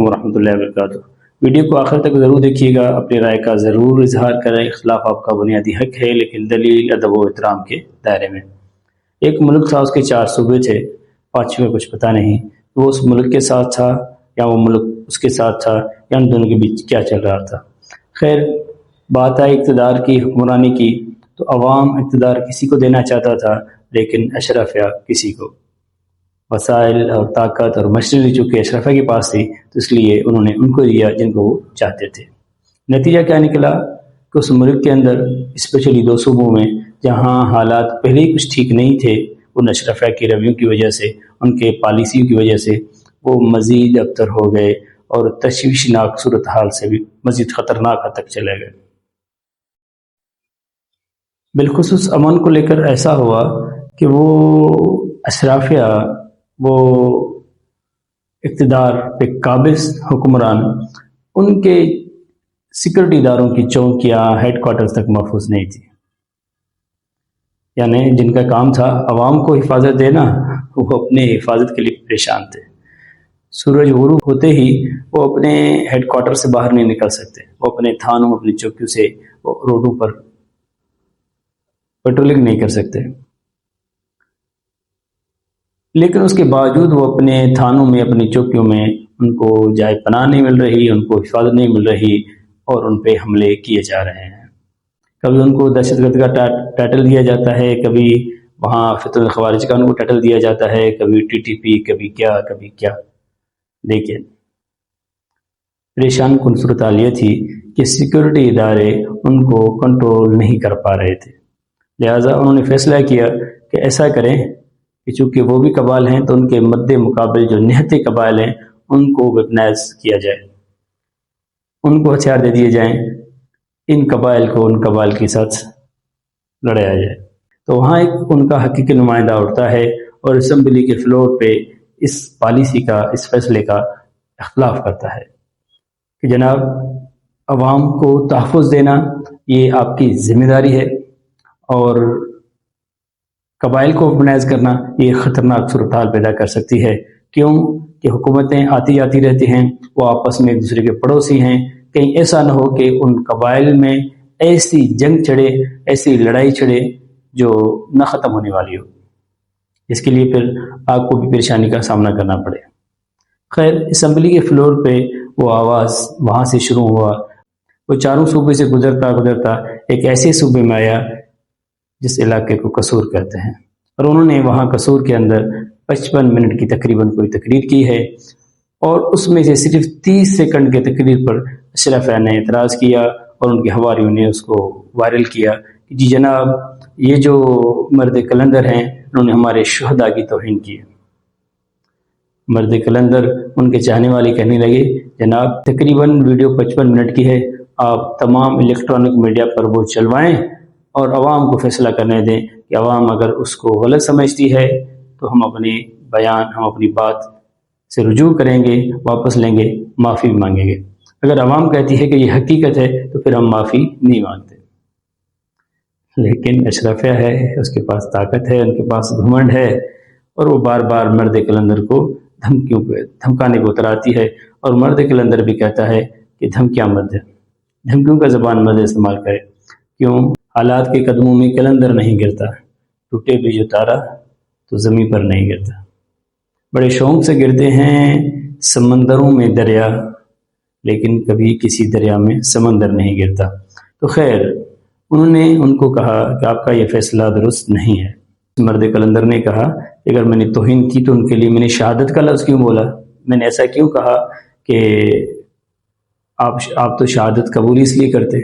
ورحمۃ اللہ وبرکاتہ۔ ویڈیو کو آخر تک ضرور دیکھیے گا، اپنی رائے کا ضرور اظہار کریں۔ اختلاف آپ کا بنیادی حق ہے، لیکن دلیل، ادب و احترام کے دائرے میں۔ ایک ملک تھا، اس کے 4 صوبے تھے، 5ویں کچھ پتہ نہیں وہ اس ملک کے ساتھ تھا یا وہ ملک اس کے ساتھ تھا، یا ان دونوں کے بیچ کیا چل رہا تھا۔ خیر، بات آئی اقتدار کی، حکمرانی کی، تو عوام اقتدار کسی کو دینا چاہتا تھا، لیکن اشرافیہ کسی کو۔ وسائل اور طاقت اور مشینری چونکہ اشرافیہ کے پاس تھی، تو اس لیے انہوں نے ان کو دیا جن کو وہ چاہتے تھے۔ نتیجہ کیا نکلا کہ اس ملک کے اندر، اسپیشلی 2 صوبوں میں جہاں حالات پہلے ہی کچھ ٹھیک نہیں تھے، ان اشرافیہ کی رویوں کی وجہ سے، ان کے پالیسیوں کی وجہ سے وہ مزید ابتر ہو گئے اور تشویشناک صورتحال سے بھی مزید خطرناک حد تک چلے گئے۔ بالخصوص امن کو لے کر ایسا ہوا کہ وہ اشرافیہ، وہ اقتدار پہ قابض حکمران، ان کے سیکورٹی اداروں کی چوکیاں، ہیڈ کوارٹرز تک محفوظ نہیں تھی۔ یعنی جن کا کام تھا عوام کو حفاظت دینا، وہ اپنے حفاظت کے لیے پریشان تھے۔ سورج غروب ہوتے ہی وہ اپنے ہیڈ کوارٹر سے باہر نہیں نکل سکتے، وہ اپنے تھانوں، اپنی چوکیوں سے وہ روڈوں پر پیٹرولنگ نہیں کر سکتے۔ لیکن اس کے باوجود وہ اپنے تھانوں میں، اپنی چوکیوں میں، ان کو جائے پناہ نہیں مل رہی، ان کو حفاظت نہیں مل رہی، اور ان پہ حملے کیے جا رہے ہیں۔ کبھی ان کو دہشت گرد کا ٹائٹل دیا جاتا ہے، کبھی وہاں فتنہ الخوارج کا ان کو ٹائٹل دیا جاتا ہے، کبھی TTP، کبھی کیا کبھی کیا۔ لیکن پریشان کن صورتحال یہ تھی کہ سیکورٹی ادارے ان کو کنٹرول نہیں کر پا رہے تھے۔ لہٰذا انہوں نے فیصلہ کیا کہ ایسا کریں کہ چونکہ وہ بھی قبائل ہیں، تو ان کے مد مقابل جو نہتے قبائل ہیں ان کو ویپنائز کیا جائے، ان کو ہتھیار دے دیے جائیں، ان قبائل کو ان قبائل کے ساتھ لڑایا جائے۔ تو وہاں ایک ان کا حقیقی نمائندہ اٹھتا ہے اور اسمبلی کے فلور پہ اس پالیسی کا، اس فیصلے کا اختلاف کرتا ہے کہ جناب، عوام کو تحفظ دینا یہ آپ کی ذمہ داری ہے، اور قبائل کو ویپنائز کرنا یہ خطرناک صورتحال پیدا کر سکتی ہے۔ کیوں کہ حکومتیں آتی جاتی رہتی ہیں، وہ آپس میں ایک دوسرے کے پڑوسی ہیں، کہیں ایسا نہ ہو کہ ان قبائل میں ایسی جنگ چھڑے، ایسی لڑائی چھڑے جو نہ ختم ہونے والی ہو، اس کے لیے پھر آپ کو بھی پریشانی کا سامنا کرنا پڑے۔ خیر، اسمبلی کے فلور پہ وہ آواز وہاں سے شروع ہوا، وہ 4 صوبے سے گزرتا گزرتا ایک ایسے صوبے میں آیا جس علاقے کو قصور کہتے ہیں، اور انہوں نے وہاں قصور کے اندر 55 منٹ کی تقریباً کوئی تقریر کی ہے، اور اس میں سے صرف 30 سیکنڈ کے تقریر پر اشرافیہ نے اعتراض کیا اور ان کے حواریوں نے اس کو وائرل کیا کہ جی جناب، یہ جو مرد قلندر ہیں انہوں نے ہمارے شہداء کی توہین کی ہے۔ مرد قلندر، ان کے چاہنے والے کہنے لگے جناب تقریباً ویڈیو 55 منٹ کی ہے، آپ تمام الیکٹرانک میڈیا پر وہ چلوائیں اور عوام کو فیصلہ کرنے دیں کہ عوام اگر اس کو غلط سمجھتی ہے تو ہم اپنے بیان، ہم اپنی بات سے رجوع کریں گے، واپس لیں گے، معافی بھی مانگیں گے۔ اگر عوام کہتی ہے کہ یہ حقیقت ہے تو پھر ہم معافی نہیں مانگتے۔ لیکن اشرافیہ ہے، اس کے پاس طاقت ہے، ان کے پاس گھمنڈ ہے، اور وہ بار بار مرد قلندر کو دھمکانے کو اتراتی ہے، اور مرد قلندر بھی کہتا ہے کہ دھمکیاں مت دے، دھمکیوں کا زبان مت استعمال کرے۔ کیوں؟ حالات کے قدموں میں قلندر نہیں گرتا، ٹوٹے بھی جو تارا تو زمین پر نہیں گرتا۔ بڑے شوق سے گرتے ہیں سمندروں میں دریا، لیکن کبھی کسی دریا میں سمندر نہیں گرتا۔ تو خیر، انہوں نے ان کو کہا کہ آپ کا یہ فیصلہ درست نہیں ہے۔ مرد قلندر نے کہا کہ اگر میں نے توہین کی تو ان کے لیے میں نے شہادت کا لفظ کیوں بولا، میں نے ایسا کیوں کہا کہ آپ تو شہادت قبول اس لیے کرتے،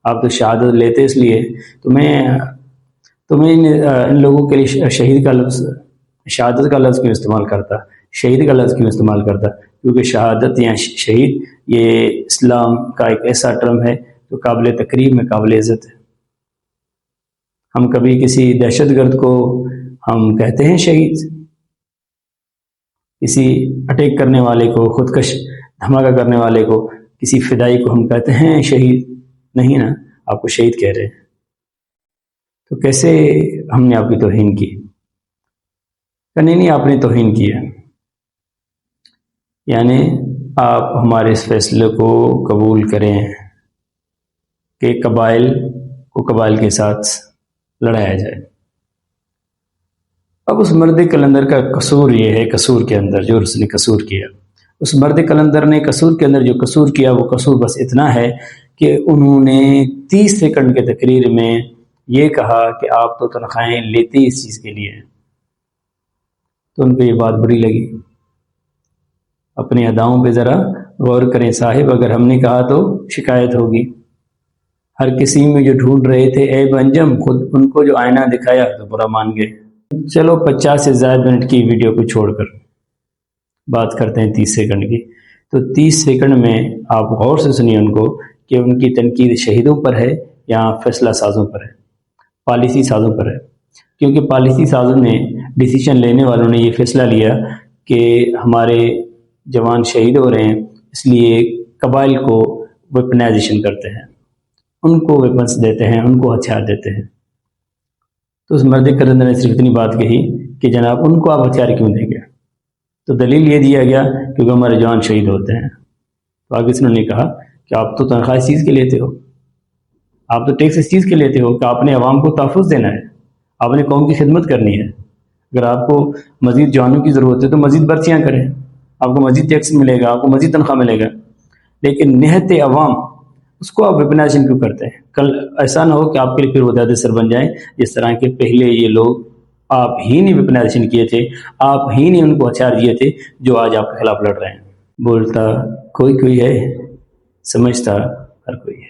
آپ تو شہادت لیتے اس لیے، تو میں ان لوگوں کے لیے شہید کا لفظ، شہادت کا لفظ کیوں استعمال کرتا، شہید کا لفظ کیوں استعمال کرتا؟ کیونکہ شہادت یا شہید یہ اسلام کا ایک ایسا ٹرم ہے جو قابل تکریم ہے، قابل عزت ہے۔ ہم کبھی کسی دہشت گرد کو ہم کہتے ہیں شہید، کسی اٹیک کرنے والے کو، خودکش دھماکہ کرنے والے کو، کسی فدائی کو ہم کہتے ہیں شہید؟ نہیں نا، آپ کو شہید کہہ رہے ہیں۔ تو کیسے ہم نے آپ کی توہین کی؟ نہیں، آپ نے توہین کی ہے۔ یعنی آپ ہمارے اس فیصلے کو قبول کریں کہ قبائل کو قبائل کے ساتھ لڑایا جائے۔ اب اس مرد کلندر کا قصور یہ ہے، قصور کے اندر جو اس نے قصور کیا، اس مرد کلندر نے قصور کے اندر جو قصور کیا وہ قصور بس اتنا ہے کہ انہوں نے 30 سیکنڈ کے تقریر میں یہ کہا کہ آپ تو تنخواہیں لیتے اس چیز کے لیے ہیں، تو ان کو یہ بات بری لگی۔ اپنی اداؤں پہ ذرا غور کریں صاحب، اگر ہم نے کہا تو شکایت ہوگی۔ ہر کسی میں جو ڈھونڈ رہے تھے عیب انجم، خود ان کو جو آئینہ دکھایا تو برا مان گئے۔ چلو 50 سے زائد منٹ کی ویڈیو کو چھوڑ کر بات کرتے ہیں 30 سیکنڈ کی۔ تو 30 سیکنڈ میں آپ غور سے سنیے ان کو کہ ان کی تنقید شہیدوں پر ہے یا فیصلہ سازوں پر ہے، پالیسی سازوں پر ہے، کیونکہ پالیسی سازوں نے، ڈیسیشن لینے والوں نے یہ فیصلہ لیا کہ ہمارے جوان شہید ہو رہے ہیں، اس لیے قبائل کو ویپنائزیشن کرتے ہیں، ان کو ویپنس دیتے ہیں، ان کو ہتھیار دیتے ہیں۔ تو اس مرد کلندر نے صرف اتنی بات کہی کہ جناب ان کو آپ ہتھیار کیوں دیں گے؟ تو دلیل یہ دیا گیا کیونکہ ہمارے جوان شہید ہوتے ہیں۔ تو آگے اس نے کہا کہ آپ تو تنخواہ اس چیز کے لیتے ہو، آپ تو ٹیکس اس چیز کے لیتے ہو کہ آپ نے عوام کو تحفظ دینا ہے، آپ نے قوم کی خدمت کرنی ہے۔ اگر آپ کو مزید جوانوں کی ضرورت ہے تو مزید برسیاں کریں، آپ کو مزید ٹیکس ملے گا، آپ کو مزید تنخواہ ملے گا، لیکن نہت عوام اس کو آپ ویپنائزیشن کیوں کرتے ہیں؟ کل ایسا نہ ہو کہ آپ کے لیے پھر وہ زیادہ سر بن جائیں، جس طرح کے پہلے یہ لوگ آپ ہی نے ویپنائزیشن کیے تھے، آپ ہی نے ان کو ہتھیار دیے تھے جو آج آپ کے خلاف لڑ رہے ہیں۔ بولتا کوئی کوئی ہے، سمجھتا ہر کوئی ہے۔